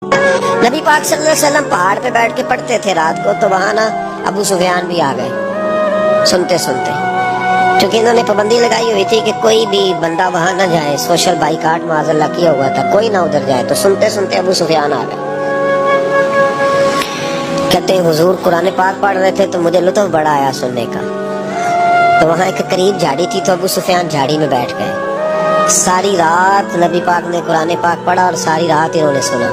नबी पाक सल्लल्लाहु अलैहि वसल्लम पहाड़ पे बैठ के पढ़ते थे रात को, तो वहां ना अबू सुफियान भी आ गए सुनते सुनते, क्योंकि इन्होंने पाबंदी लगाई हुई थी कि कोई भी बंदा वहां ना जाए, सोशल बाइकाट माज़अल्लाह किया हुआ था, कोई ना उधर जाए। तो सुनते सुनते अबू सुफियान आ गए। कहते हैं हुजूर कुरान पाक पढ़ रहे थे तो मुझे लुत्फ बड़ा आया सुनने का। तो वहां एक करीब झाड़ी थी, तो अबू सुफियान झाड़ी में बैठ गए। सारी रात नबी पाक ने कुरान पाक पढ़ा और सारी रात इन्होंने सुना।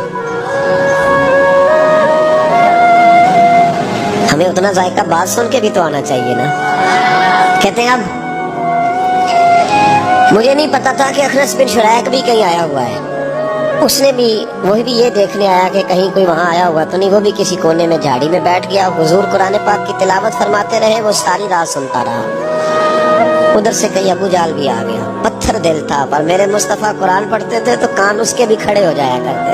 हमें उतना जायका बात सुन के भी तो आना चाहिए ना। कहते हैं अब मुझे नहीं पता था कि अखनस बिन शुरैक भी कहीं आया हुआ है। उसने भी वही भी ये देखने आया कि कहीं कोई वहां आया हुआ तो नहीं। वो भी किसी कोने में झाड़ी में बैठ गया। हुजूर कुरान पाक की तिलावत फरमाते रहे, वो सारी रात सुनता रहा। उधर से कहीं अबू जाल भी आ गया। पत्थर दिल था, पर मेरे मुस्तफा कुरान पढ़ते थे तो कान उसके भी खड़े हो जाया करते।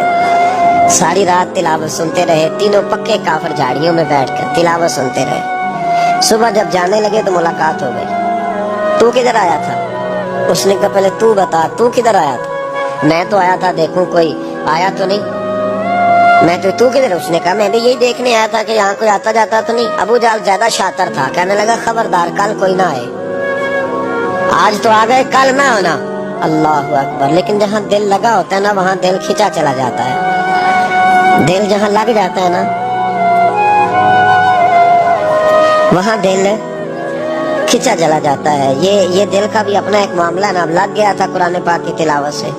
सारी रात तिलावत सुनते रहे। तीनों पक्के काफिर झाड़ियों में बैठकर तिलावत सुनते रहे। सुबह जब जाने लगे तो मुलाकात हो गई। तू किधर आया था? उसने कहा पहले तू बता, तू किधर आया था? मैं तो आया था देखूं कोई आया तो नहीं। मैं तो, तू किधर? उसने कहा मैं भी यही देखने आया था कि यहाँ कोई आता जाता तो नहीं। अबू जाल ज्यादा शातिर था, कहने लगा खबरदार कल कोई ना आए। आज तो आ गए, कल ना आना। अल्लाह अकबर। लेकिन जहाँ दिल लगा होता है ना, वहाँ दिल खिंचा चला जाता है। दिल जहाँ लग जाता है ना, वहाँ दिल खिंचा चला जाता है। ये दिल का भी अपना एक मामला ना लग गया था कुरान पाक की तिलावत से।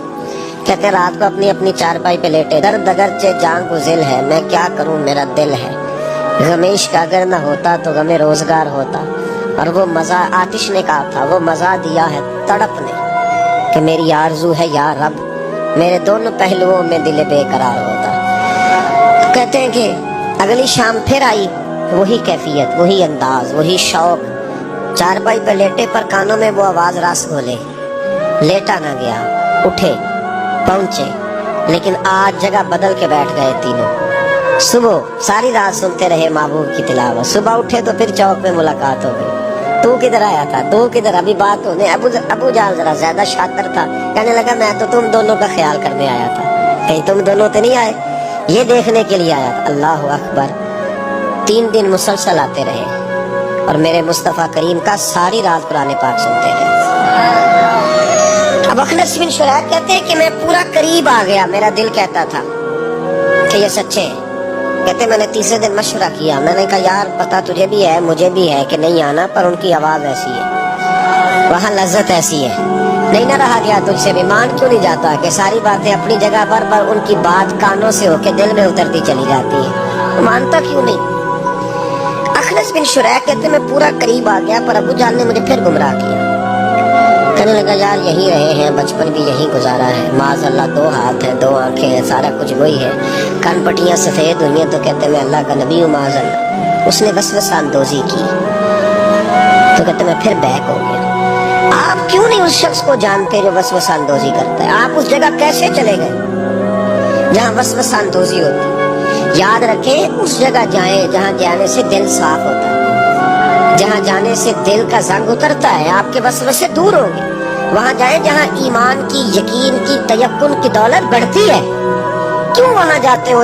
कहते रात को अपनी अपनी चारपाई पे लेटे, दर्द अगरचे जान को जिल है, मैं क्या करूं मेरा दिल है। गमेश का अगर न होता तो गमे रोजगार होता। और वो मजा आतिश ने कहा था, वो मजा दिया है तड़प ने कि मेरी आरजू है या रब, मेरे दोनों पहलुओं में दिल बेकरार होता। कहते हैं कि अगली शाम फिर आई, वही कैफियत, वही अंदाज, वही शौक। चारपाई पे लेटे पर कानों में वो आवाज रस घोले। लेटा ना गया, उठे पहुंचे, लेकिन आज जगह बदल के बैठ गए तीनों। सुबह सारी रात सुनते रहे महबूब की तिलावत। सुबह उठे तो फिर चौक में मुलाकात हो गई। तू किधर आया था? तू किधर? अभी बात होने। अबू जाल जरा ज्यादा शातिर था, कहने लगा मैं तो तुम दोनों का ख्याल करने आया था, कहीं तुम दोनों तो नहीं आए, ये देखने के लिए आया था। अल्लाह अकबर। 3 दिन मुसलसल आते रहे और मेरे मुस्तफा करीम का सारी रात कुरान पाक सुनते रहे। अब अखनस बिन शुरैक कहते हैं कि मैं पूरा करीब आ गया। मेरा दिल कहता था कि ये सच्चे हैं। कहते मैंने तीसरे दिन मशवरा किया। मैंने कहा यार पता तुझे भी है मुझे भी है कि नहीं आना, पर उनकी आवाज ऐसी है, वहाँ लज्जत ऐसी है, नहीं ना रहा गया तुझसे भी। मान क्यों नहीं जाता कि सारी बातें अपनी जगह पर उनकी बात कानों से होके दिल में उतरती चली जाती है। मानता क्यों नहीं? अखनस बिन शुरैक कहते मैं पूरा करीब आ गया, पर अबू जाल ने मुझे फिर गुमराह किया। कहने लगा यार यही रहे हैं, बचपन भी यही गुजारा है। माज़अल्लाह 2 हाथ है, 2 आंखें हैं, सारा कुछ वही है। कान पट्टियां सफेद हुई हैं तो कहते मैं अल्लाह का नबी हूँ। माज़अल्लाह उसने वसवसा अंदोज़ी की तो कहते मैं फिर बैक हो गया। आप क्यों नहीं उस शख्स को जानते जो वसवसा अंदोज़ी करता है? आप उस जगह कैसे चले गए जहाँ वसवसा अंदोज़ी होती? याद रखें उस जगह जाएं जहाँ जाने से दिल साफ होता है, जहाँ जाने से दिल का जंग उतरता है, आपके वसवसे दूर होंगे। वहाँ जाएं जहाँ ईमान की, यकीन की, तयक्कुन की दौलत बढ़ती है। क्यों वहाँ जाते हो